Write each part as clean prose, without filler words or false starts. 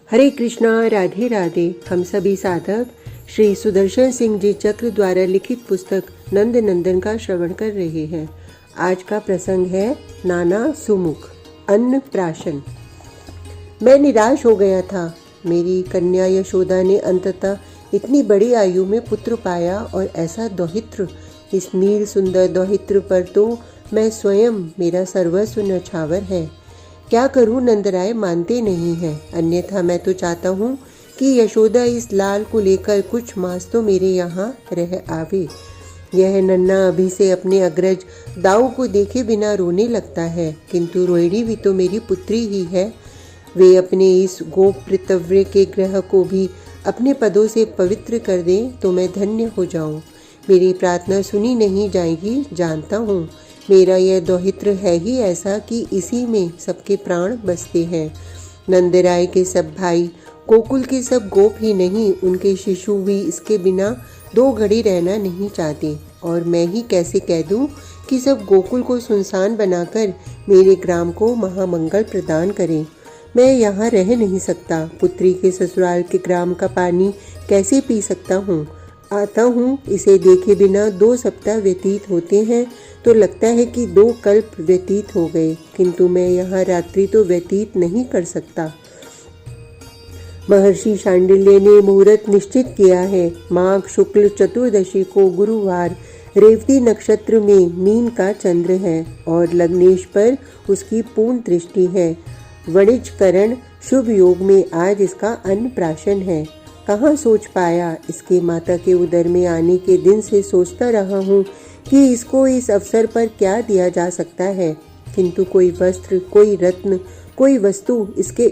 हरे कृष्णा, राधे राधे। हम सभी साधक श्री सुदर्शन सिंह जी चक्र द्वारा लिखित पुस्तक नंद नंदन का श्रवण कर रहे हैं। आज का प्रसंग है नाना सुमुख, अन्न प्राशन। मैं निराश हो गया था। मेरी कन्या यशोदा ने अंततः इतनी बड़ी आयु में पुत्र पाया, और ऐसा दौहित्र, इस नील सुंदर दौहित्र पर तो मैं स्वयं, मेरा सर्वस्व न्यौछावर है। क्या करूं, नंदराय मानते नहीं हैं। अन्यथा मैं तो चाहता हूं कि यशोदा इस लाल को लेकर कुछ मास तो मेरे यहाँ रह आवे। यह नन्ना अभी से अपने अग्रज दाऊ को देखे बिना रोने लगता है, किंतु रोहिणी भी तो मेरी पुत्री ही है। वे अपने इस गोप्तव्य के ग्रह को भी अपने पदों से पवित्र कर दें तो मैं धन्य हो जाऊं। मेरी प्रार्थना सुनी नहीं जाएगी, जानता हूँ। मेरा यह दौहित्र है ही ऐसा कि इसी में सबके प्राण बसते हैं। नंदराय के सब भाई, गोकुल के सब गोप ही नहीं, उनके शिशु भी इसके बिना 2 घड़ी रहना नहीं चाहते। और मैं ही कैसे कह दूं कि सब गोकुल को सुनसान बनाकर मेरे ग्राम को महामंगल प्रदान करें। मैं यहाँ रह नहीं सकता। पुत्री के ससुराल के ग्राम का पानी कैसे पी सकता हूँ। आता हूँ, इसे देखे बिना 2 सप्ताह व्यतीत होते हैं तो लगता है कि 2 कल्प व्यतीत हो गए, किंतु मैं यहाँ रात्रि तो व्यतीत नहीं कर सकता। महर्षि शांडिल्य ने मुहूर्त निश्चित किया है। माघ शुक्ल चतुर्दशी को गुरुवार रेवती नक्षत्र में मीन का चंद्र है और लग्नेश पर उसकी पूर्ण दृष्टि है। वणिजकरण शुभ योग में आज इसका अन्नप्राशन है। कहाँ सोच पाया। इसके माता के उदर में आने के दिन से सोचता रहा हूँ कि इसको इस अवसर पर क्या दिया जा सकता है, किंतु कोई वस्त्र, कोई रत्न, कोई वस्तु इसके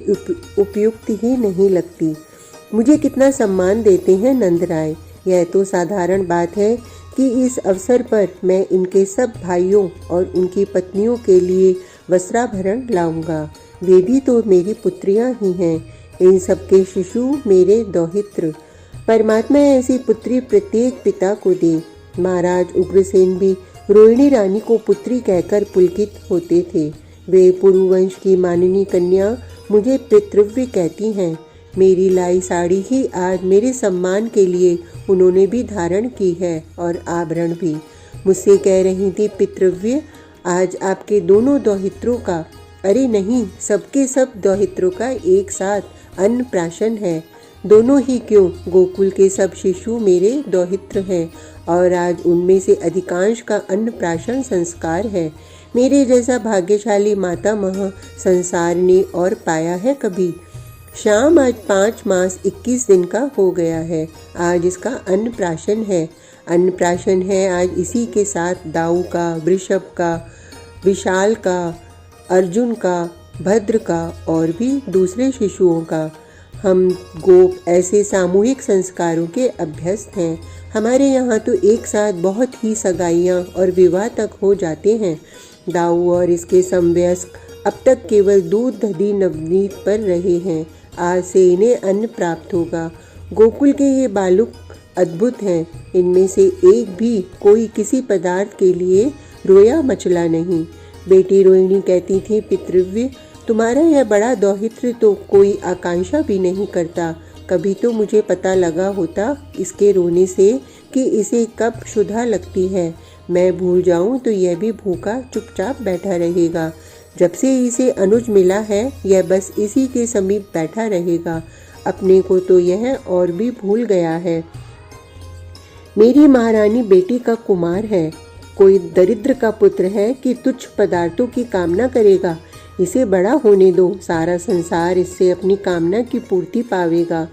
उपयुक्त ही नहीं लगती। मुझे कितना सम्मान देते हैं नंदराय। यह तो साधारण बात है कि इस अवसर पर मैं इनके सब भाइयों और उनकी पत्नियों के लिए वस्त्राभरण लाऊंगा। वे भी तो मेरी पुत्रियां ही हैं। इन सबके शिशु मेरे दौहित्र। परमात्मा ऐसी पुत्री प्रत्येक पिता को दे। महाराज उग्रसेन भी रोहिणी रानी को पुत्री कहकर पुलकित होते थे। वे पुरुवंश की माननीय कन्या मुझे पितृव्य कहती हैं। मेरी लाई साड़ी ही आज मेरे सम्मान के लिए उन्होंने भी धारण की है, और आभरण भी। मुझसे कह रही थी पितृव्य, आज आपके दोनों दौहित्रों का, अरे नहीं, सबके सब दौहित्रों का एक साथ अन्नप्राशन है। दोनों ही क्यों, गोकुल के सब शिशु मेरे दौहित्र हैं, और आज उनमें से अधिकांश का अन्नप्राशन संस्कार है। मेरे जैसा भाग्यशाली माता मह संसार ने और पाया है कभी। श्याम आज 5 मास 21 दिन का हो गया है। आज इसका अन्नप्राशन है। अन्नप्राशन है आज इसी के साथ दाऊ का, वृषभ का, विशाल का, अर्जुन का, भद्र का और भी दूसरे शिशुओं का। हम गोप ऐसे सामूहिक संस्कारों के अभ्यस्त हैं। हमारे यहाँ तो एक साथ बहुत ही सगाइयाँ और विवाह तक हो जाते हैं। दाऊ और इसके समवयस्क अब तक केवल दूध दधी नवनीत पर रहे हैं। आज से इन्हें अन्न प्राप्त होगा। गोकुल के ये बालक अद्भुत हैं। इनमें से एक भी कोई किसी पदार्थ के लिए रोया मचला नहीं। बेटी रोहिणी कहती थी, पितृव्य, तुम्हारा यह बड़ा दौहित्र तो कोई आकांक्षा भी नहीं करता। कभी तो मुझे पता लगा होता इसके रोने से कि इसे कब क्षुधा लगती है। मैं भूल जाऊं तो यह भी भूखा चुपचाप बैठा रहेगा। जब से इसे अनुज मिला है, यह बस इसी के समीप बैठा रहेगा। अपने को तो यह और भी भूल गया है। मेरी महारानी बेटी का कुमार है। कोई दरिद्र का पुत्र है कि तुच्छ पदार्थों की कामना करेगा। इसे बड़ा होने दो, सारा संसार इससे अपनी कामना की पूर्ति पावेगा।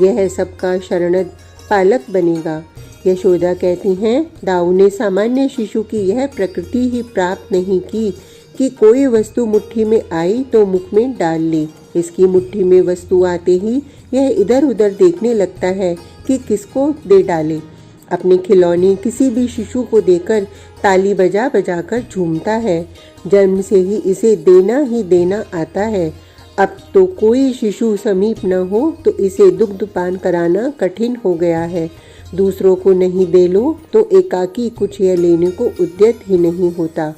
यह सबका शरणद पालक बनेगा। यशोदा कहती हैं, दाऊ ने सामान्य शिशु की यह प्रकृति ही प्राप्त नहीं की कि कोई वस्तु मुट्ठी में आई तो मुख में डाल ले। इसकी मुट्ठी में वस्तु आते ही यह इधर उधर देखने लगता है कि किसको दे डाले। अपने खिलौने किसी भी शिशु को देकर ताली बजा बजा कर झूमता है। जन्म से ही इसे देना ही देना आता है। अब तो कोई शिशु समीप न हो तो इसे दुग्धपान कराना कठिन हो गया है। दूसरों को नहीं दे लो तो एकाकी कुछ यह लेने को उद्यत ही नहीं होता।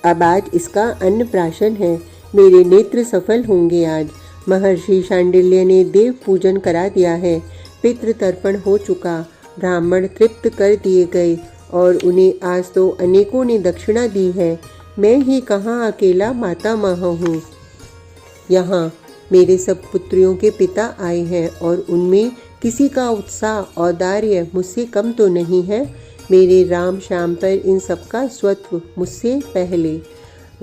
अब आज इसका अन्नप्राशन है। मेरे नेत्र सफल होंगे आज। महर्षि शांडिल्य ने देव पूजन करा दिया है। पितृ तर्पण हो चुका, ब्राह्मण तृप्त कर दिए गए और उन्हें आज तो अनेकों ने दक्षिणा दी है। मैं ही कहाँ अकेला मातामह हूँ। यहाँ मेरे सब पुत्रियों के पिता आए हैं और उनमें किसी का उत्साह औदार्य मुझसे कम तो नहीं है। मेरे राम श्याम पर इन सबका स्वत्व मुझसे पहले।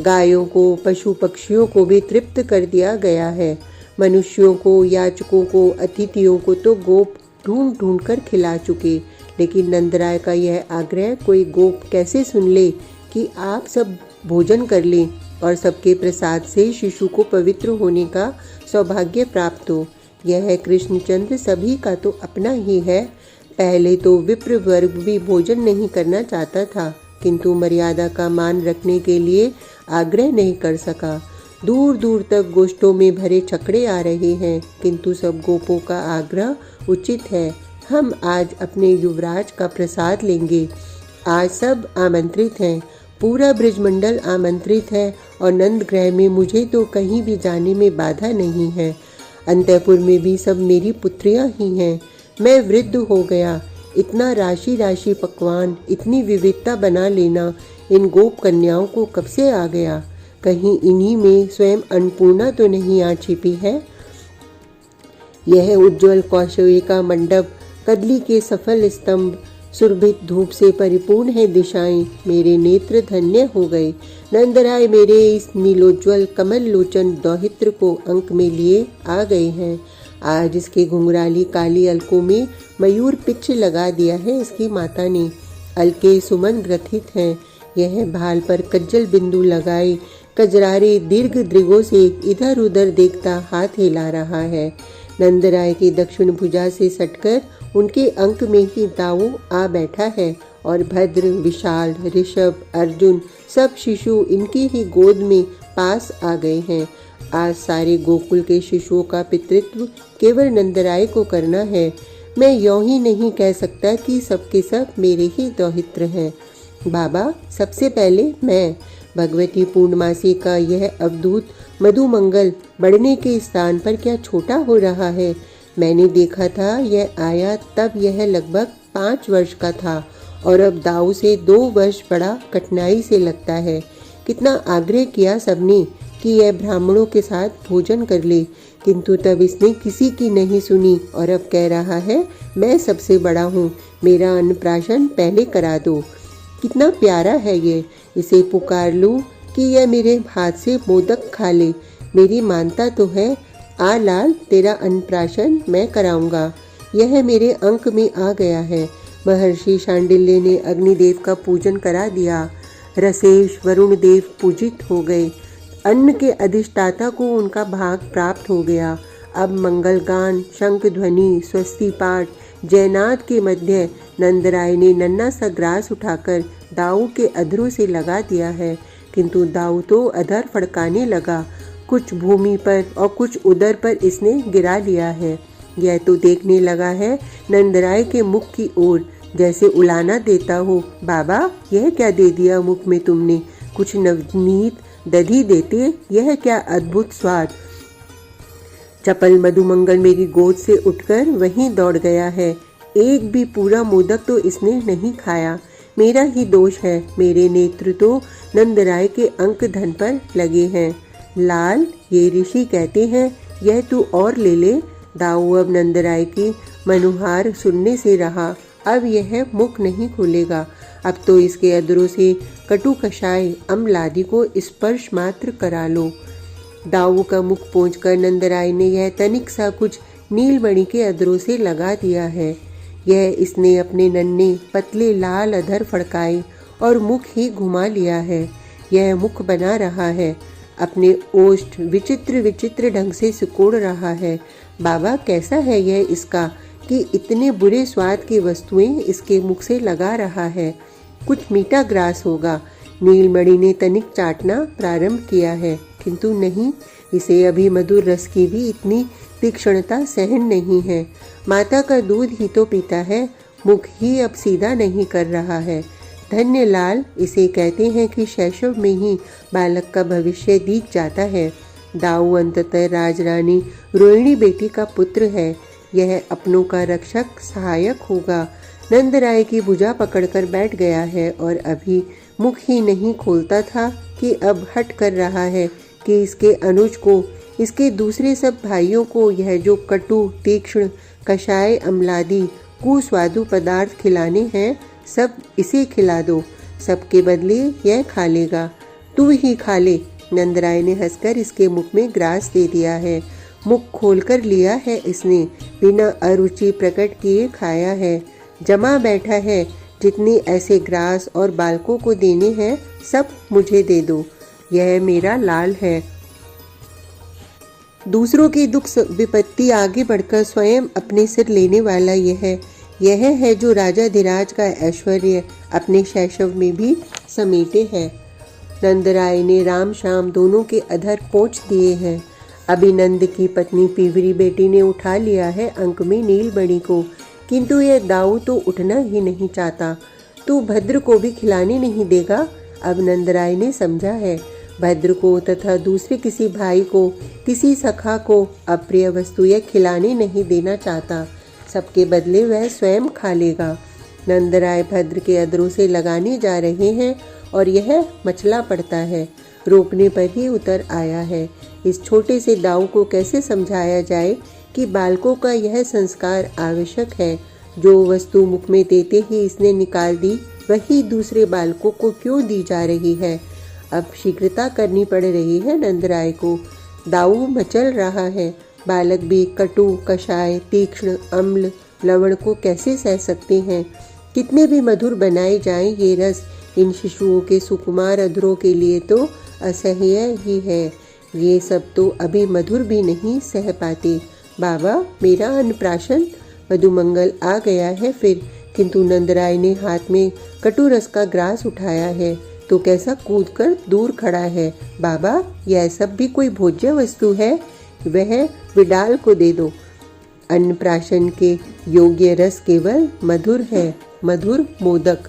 गायों को, पशु पक्षियों को भी तृप्त कर दिया गया है। मनुष्यों को, याचकों को, अतिथियों को तो गोप ढूंढ ढूंढ कर खिला चुके, लेकिन नंदराय का यह आग्रह कोई गोप कैसे सुन ले कि आप सब भोजन कर लें और सबके प्रसाद से शिशु को पवित्र होने का सौभाग्य प्राप्त हो। यह कृष्णचंद्र सभी का तो अपना ही है। पहले तो विप्र वर्ग भी भोजन नहीं करना चाहता था, किंतु मर्यादा का मान रखने के लिए आग्रह नहीं कर सका। दूर दूर तक गोष्ठों में भरे छकड़े आ रहे हैं, किंतु सब गोपों का आग्रह उचित है। हम आज अपने युवराज का प्रसाद लेंगे। आज सब आमंत्रित हैं, पूरा ब्रजमंडल आमंत्रित है और नंद गृह में मुझे तो कहीं भी जाने में बाधा नहीं है। अंतःपुर में भी सब मेरी पुत्रियां ही हैं। मैं वृद्ध हो गया। इतना राशि राशि पकवान, इतनी विविधता बना लेना इन गोप कन्याओं को कब से आ गया? कहीं इन्हीं में स्वयं अन्नपूर्णा तो नहीं आ छिपी है? यह उज्ज्वल कौशल का मंडप, कदली के सफल स्तंभ, सुरभित धूप से परिपूर्ण है दिशाएं। मेरे नेत्र धन्य हो गए। नंदराय मेरे इस नीलोज्वल कमल लोचन दौहित्र को अंक में लिए आ गए हैं। आज इसके घुंघराली काली अलकों में मयूर पिच्छ लगा दिया है इसकी माता ने। अलके सुमन ग्रथित हैं। यह भाल पर कज्जल बिंदु लगाए कजरारे दीर्घ दृगों से इधर उधर देखता हाथ हिला रहा है। नंदराय की दक्षिण भुजा से सटकर उनके अंक में ही दाऊ आ बैठा है और भद्र, विशाल, ऋषभ, अर्जुन सब शिशु इनकी ही गोद में पास आ गए हैं। आज सारे गोकुल के शिशुओं का पितृत्व केवल नंदराय को करना है। मैं यों ही नहीं कह सकता कि सबके सब मेरे ही दौहित्र हैं। बाबा, सबसे पहले मैं। भगवती पूर्णमासी का यह अवधूत मधुमंगल बढ़ने के स्थान पर क्या छोटा हो रहा है? मैंने देखा था यह आया तब यह लगभग 5 वर्ष का था और अब दाऊ से 2 वर्ष बड़ा कठिनाई से लगता है। कितना आग्रह किया सबने कि यह ब्राह्मणों के साथ भोजन कर ले, किंतु तब इसने किसी की नहीं सुनी और अब कह रहा है मैं सबसे बड़ा हूँ, मेरा अन्नप्राशन पहले करा दो। कितना प्यारा है ये। इसे पुकार लूँ कि यह मेरे हाथ से मोदक खा ले। मेरी मानता तो है। आ लाल, तेरा अन्नप्राशन मैं कराऊंगा। यह मेरे अंक में आ गया है। महर्षि शांडिल्य ने अग्निदेव का पूजन करा दिया। रसेश वरुण देव पूजित हो गए। अन्न के अधिष्ठाता को उनका भाग प्राप्त हो गया। अब मंगल गान, शंख ध्वनि, स्वस्ति पाठ, जयनाद के मध्य नंदराय ने नन्हा सा ग्रास उठाकर दाऊ के अधरों से लगा दिया है, किंतु दाऊ तो अधर फड़काने लगा। कुछ भूमि पर और कुछ उदर पर इसने गिरा लिया है। यह तो देखने लगा है नंदराय के मुख की ओर, जैसे उलाना देता हो। बाबा, यह क्या दे दिया मुख में तुमने? कुछ नवनीत दधी देते, यह क्या अद्भुत स्वाद। चपल मधुमंगल मेरी गोद से उठकर वहीं दौड़ गया है। एक भी पूरा मोदक तो इसने नहीं खाया। मेरा ही दोष है। मेरे नेत्र तो नंदराय के अंक धन पर लगे हैं। लाल, ये ऋषि कहते हैं यह तू और ले ले। दाऊ अब नंदराय की मनुहार सुनने से रहा। अब यह मुख नहीं खोलेगा। अब तो इसके अधरों से कटु कषाय अम्लादि को स्पर्श मात्र करा लो। दाऊ का मुख पोंछकर नंदराय ने यह तनिक सा कुछ नीलमणि के अधरों से लगा दिया है। यह इसने अपने नन्हे पतले लाल अधर फड़काए और मुख ही घुमा लिया है। यह मुख बना रहा है। अपने ओष्ठ विचित्र विचित्र ढंग से सिकोड़ रहा है। बाबा, कैसा है यह इसका कि इतने बुरे स्वाद की वस्तुएं इसके मुख से लगा रहा है। कुछ मीठा ग्रास होगा। नीलमणि ने तनिक चाटना प्रारंभ किया है, किंतु नहीं, इसे अभी मधुर रस की भी इतनी तीक्ष्णता सहन नहीं है। माता का दूध ही तो पीता है, मुख ही अब सीधा नहीं कर रहा है। धन्य लाल, इसे कहते हैं कि शैशव में ही बालक का भविष्य दिख जाता है। दाऊ अंततः राजरानी रोहिणी बेटी का पुत्र है। यह अपनों का रक्षक सहायक होगा। नंद राय की भुजा पकड़कर बैठ गया है और अभी मुख ही नहीं खोलता था कि अब हट कर रहा है कि इसके अनुज को, इसके दूसरे सब भाइयों को यह जो कटु तीक्ष्ण कषाय अम्लादि कुस्वादु पदार्थ खिलाने हैं सब इसे खिला दो, सबके बदले यह खा लेगा। तू ही खा ले। नंदराय ने हंसकर इसके मुख में ग्रास दे दिया है। मुख खोलकर लिया है इसने, बिना अरुचि प्रकट किए खाया है। जमा बैठा है, जितने ऐसे ग्रास और बालकों को देने हैं सब मुझे दे दो। यह मेरा लाल है। दूसरों की दुख विपत्ति आगे बढ़कर स्वयं अपने सिर लेने वाला यह है जो राजा धीराज का ऐश्वर्य अपने शैशव में भी समेटे है। नंदराय ने राम श्याम दोनों के अधर पोंछ दिए हैं। अभिनंद की पत्नी पीवरी बेटी ने उठा लिया है अंक में नीलमणि को, किंतु यह दाऊ तो उठना ही नहीं चाहता। तू भद्र को भी खिलाने नहीं देगा। अब नंदराय ने समझा है, भद्र को तथा दूसरे किसी भाई को, किसी सखा को अप्रिय वस्तु यह खिलाने नहीं देना चाहता। सबके बदले वह स्वयं खा लेगा। नंदराय भद्र के अधरों से लगाने जा रहे हैं और यह मचला पड़ता है, रोकने पर ही उतर आया है। इस छोटे से दाऊ को कैसे समझाया जाए कि बालकों का यह संस्कार आवश्यक है। जो वस्तु मुख में देते ही इसने निकाल दी, वही दूसरे बालकों को क्यों दी जा रही है। अब शीघ्रता करनी पड़ रही है नंदराय को। दाऊ मचल रहा है। बालक भी कटु कषाय तीक्ष्ण अम्ल लवण को कैसे सह सकते हैं। कितने भी मधुर बनाए जाएं ये रस, इन शिशुओं के सुकुमार अधरों के लिए तो असह्य ही है। ये सब तो अभी मधुर भी नहीं सह पाते। बाबा, मेरा अन्नप्राशन। मधुमंगल आ गया है फिर, किंतु नंदराय ने हाथ में कटु रस का ग्रास उठाया है तो कैसा कूदकर दूर खड़ा है। बाबा, यह सब भी कोई भोज्य वस्तु है, वह विडाल को दे दो। अन्नप्राशन के योग्य रस केवल मधुर है, मधुर मोदक।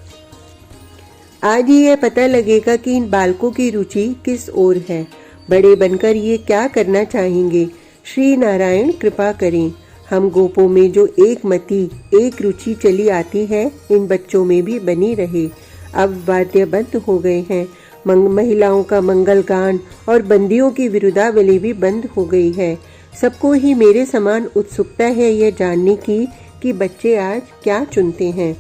आज ही यह पता लगेगा कि इन बालकों की रुचि किस ओर है। बड़े बनकर ये क्या करना चाहेंगे। श्री नारायण कृपा करें। हम गोपों में जो एक मति, एक रुचि चली आती है, इन बच्चों में भी बनी रहे। अब वाद्य बंद हो गए हैं। महिलाओं का मंगल गान और बंदियों की विरुदावली भी बंद हो गई है। सबको ही मेरे समान उत्सुकता है यह जानने की कि बच्चे आज क्या चुनते हैं।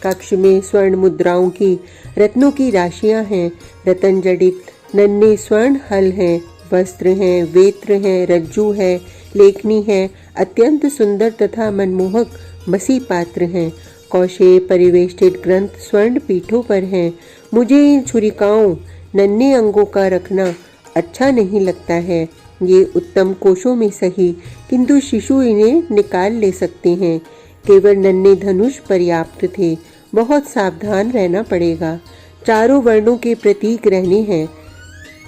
कक्ष में स्वर्ण मुद्राओं की, रत्नों की राशियां हैं। रतन जड़ित नन्हे स्वर्ण हल हैं, वस्त्र हैं, वेत्र हैं, रज्जू है, लेखनी है। अत्यंत सुंदर तथा मनमोहक मसी पात्र हैं। कौशे परिवेष्टित ग्रंथ स्वर्ण पीठों पर हैं। मुझे इन छुरिकाओं नन्हे अंगों का रखना अच्छा नहीं लगता है। ये उत्तम कोशों में सही, किंतु शिशु इन्हें निकाल ले सकते हैं। केवल नन्हे धनुष पर्याप्त थे। बहुत सावधान रहना पड़ेगा। चारों वर्णों के प्रतीक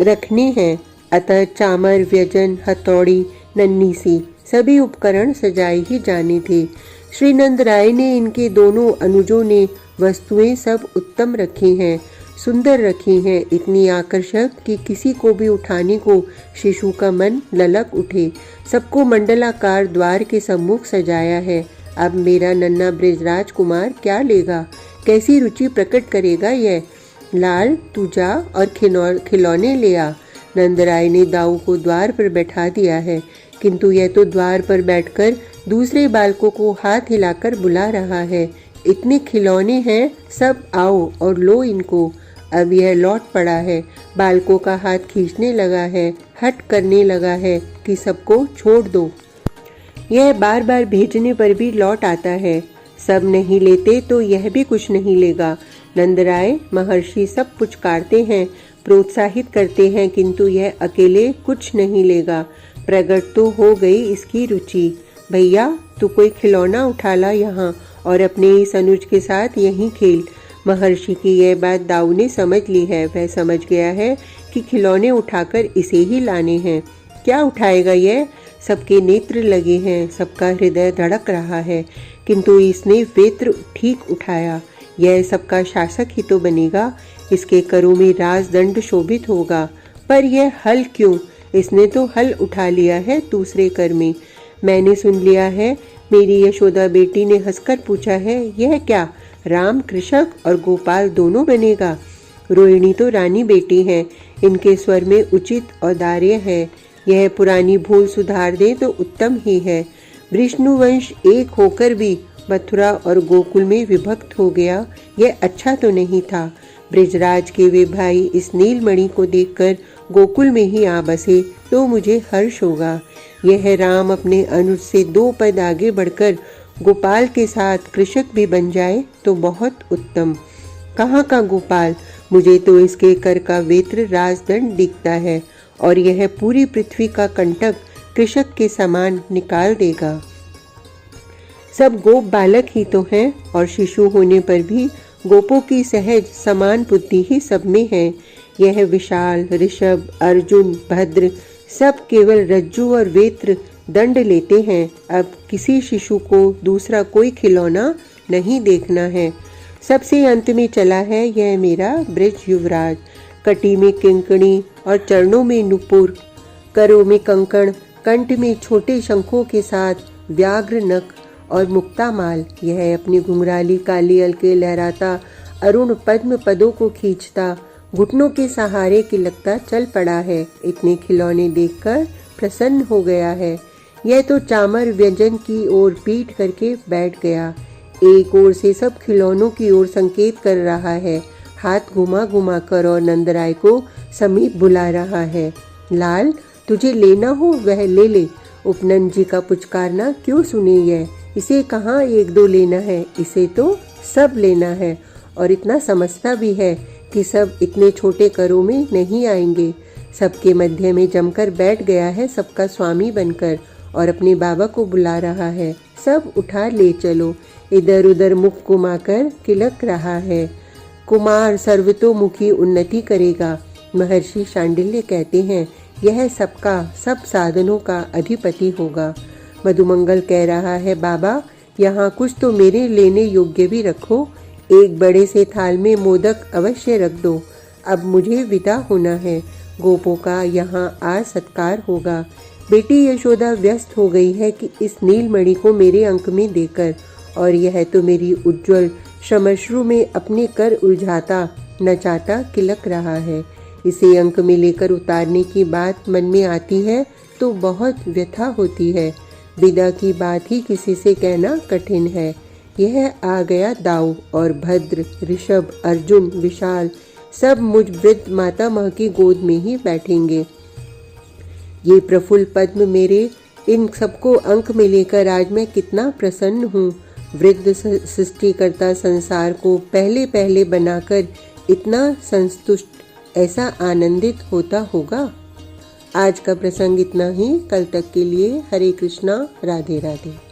रखने हैं। अतः चामर, व्यजन, हथौड़ी, नन्ही सी सभी उपकरण सजाए ही जाने थे। श्री नंद राय ने, इनके दोनों अनुजों ने वस्तुएं सब उत्तम रखी हैं, सुंदर रखी हैं, इतनी आकर्षक कि किसी को भी उठाने को शिशु का मन ललक उठे। सबको मंडलाकार द्वार के सम्मुख सजाया है। अब मेरा नन्हा ब्रजराज कुमार क्या लेगा, कैसी रुचि प्रकट करेगा यह। लाल, तू जा और खिलौने ले आ। नंदराय ने दाऊ को द्वार पर बैठा दिया है, किंतु यह तो द्वार पर बैठकर दूसरे बालकों को हाथ हिलाकर बुला रहा है। इतने खिलौने हैं, सब आओ और लो इनको। अब यह लौट पड़ा है, बालकों का हाथ खींचने लगा है, हट करने लगा है कि सबको छोड़ दो। यह बार बार भेजने पर भी लौट आता है। सब नहीं लेते तो यह भी कुछ नहीं लेगा। नंदराय महर्षि सब पुचकारते हैं, प्रोत्साहित करते हैं, किंतु यह अकेले कुछ नहीं लेगा। प्रकट तो हो गई इसकी रुचि। भैया, तू कोई खिलौना उठा ला यहाँ और अपने इस अनुज के साथ यहीं खेल। महर्षि की यह बात दाऊ ने समझ ली है। वह समझ गया है कि खिलौने उठाकर इसे ही लाने हैं। क्या उठाएगा यह? सबके नेत्र लगे हैं, सबका हृदय धड़क रहा है, किंतु इसने वेत्र ठीक उठाया। यह सबका शासक ही तो बनेगा। इसके करों में राजदंड शोभित होगा। पर यह हल क्यों? इसने तो हल उठा लिया है दूसरे कर में। मैंने सुन लिया है, मेरी यशोदा बेटी ने हंसकर पूछा है, यह क्या राम कृषक और गोपाल दोनों बनेगा? रोहिणी तो रानी बेटी है, इनके स्वर में उचित औदार्य है। यह पुरानी भूल सुधार दे तो उत्तम ही है। विष्णुवंश एक होकर भी मथुरा और गोकुल में विभक्त हो गया, यह अच्छा तो नहीं था। ब्रिजराज के वे भाई इस नीलमणि को देखकर गोकुल में ही आ बसे तो मुझे हर्ष होगा। यह राम अपने अनुज से 2 पद आगे बढ़कर गोपाल के साथ कृषक भी बन जाए तो बहुत उत्तम। कहाँ का गोपाल? मुझे तो इसके कर का वेत्र राजदंड दिखता है और यह पूरी पृथ्वी का कंटक कृषक के समान निकाल देगा। सब गोप बालक ही तो हैं और शिशु होने पर भी गोपों की सहज समान बुद्धि ही सब में है। यह विशाल, ऋषभ, अर्जुन, भद्र सब केवल रज्जु और वेत्र दंड लेते हैं। अब किसी शिशु को दूसरा कोई खिलौना नहीं देखना है। सबसे अंत में चला है यह मेरा ब्रज युवराज। कटी में किंकणी और चरणों में नुपुर, करों में कंकण, कंठ में छोटे शंखों के साथ व्याघ्र नख और मुक्तामाल। यह अपनी घुंघराली काली अलके लहराता अरुण पद्म पदों को खींचता घुटनों के सहारे की लगता चल पड़ा है। इतने खिलौने देखकर प्रसन्न हो गया है। यह तो चामर व्यंजन की ओर पीठ करके बैठ गया। एक ओर से सब खिलौनों की ओर संकेत कर रहा है, हाथ घुमा घुमा कर और नंदराय को समीप बुला रहा है। लाल, तुझे लेना हो वह ले ले। उपनंद जी का पुचकारना क्यों सुने यह? इसे कहाँ 1-2 लेना है, इसे तो सब लेना है। और इतना समझता भी है कि सब इतने छोटे करों में नहीं आएंगे। सबके मध्य में जमकर बैठ गया है, सबका स्वामी बनकर, और अपने बाबा को बुला रहा है। सब उठा ले चलो। इधर उधर मुख घुमाकर किलक रहा है। कुमार सर्वतोमुखी उन्नति करेगा। महर्षि शांडिल्य कहते हैं, यह सबका सब साधनों का अधिपति होगा। मधुमंगल कह रहा है, बाबा यहाँ कुछ तो मेरे लेने योग्य भी रखो। एक बड़े से थाल में मोदक अवश्य रख दो। अब मुझे विदा होना है। गोपों का यहाँ आज सत्कार होगा। बेटी यशोदा व्यस्त हो गई है कि इस नीलमणि को मेरे अंक में देकर, और यह तो मेरी उज्जवल श्रमश्रु में अपने कर उलझाता नचाता किलक रहा है। इसे अंक में लेकर उतारने की बात मन में आती है तो बहुत व्यथा होती है। विदा की बात ही किसी से कहना कठिन है। यह आ गया दाऊ, और भद्र, ऋषभ, अर्जुन, विशाल सब मुझ वृद्ध माता माँ की गोद में ही बैठेंगे। ये प्रफुल्ल पद्म मेरे, इन सबको अंक में लेकर आज मैं कितना प्रसन्न हूँ। वृद्ध सृष्टिकर्ता संसार को पहले पहले बनाकर इतना संतुष्ट, ऐसा आनंदित होता होगा। आज का प्रसंग इतना ही। कल तक के लिए हरे कृष्णा, राधे राधे।